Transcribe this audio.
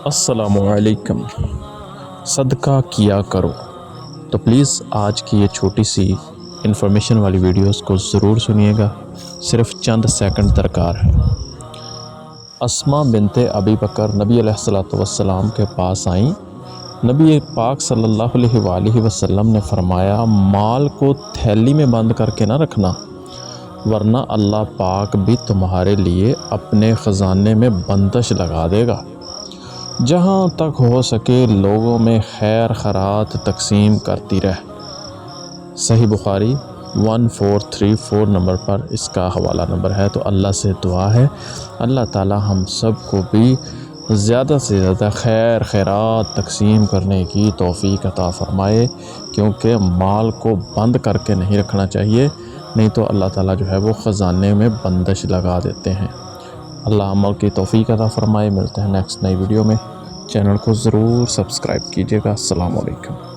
السلام علیکم۔ صدقہ کیا کرو۔ تو پلیز آج کی یہ چھوٹی سی انفارمیشن والی ویڈیوز کو ضرور سنیے گا، صرف چند سیکنڈ درکار ہے۔ اسماء بنت ابی بکر نبی علیہ السلام کے پاس آئیں۔ نبی پاک صلی اللہ علیہ وآلہ وسلم نے فرمایا، مال کو تھیلی میں بند کر کے نہ رکھنا، ورنہ اللہ پاک بھی تمہارے لیے اپنے خزانے میں بندش لگا دے گا۔ جہاں تک ہو سکے لوگوں میں خیر خیرات تقسیم کرتی رہ۔ صحیح بخاری 1434 نمبر پر اس کا حوالہ نمبر ہے۔ تو اللہ سے دعا ہے اللہ تعالی ہم سب کو بھی زیادہ سے زیادہ خیر خیرات تقسیم کرنے کی توفیق عطا فرمائے، کیونکہ مال کو بند کر کے نہیں رکھنا چاہیے، نہیں تو اللہ تعالیٰ جو ہے وہ خزانے میں بندش لگا دیتے ہیں۔ اللہ عمل کی توفیق عطا فرمائے۔ ملتے ہیں نیکسٹ نئی ویڈیو میں، چینل کو ضرور سبسکرائب کیجیے گا۔ السلام علیکم۔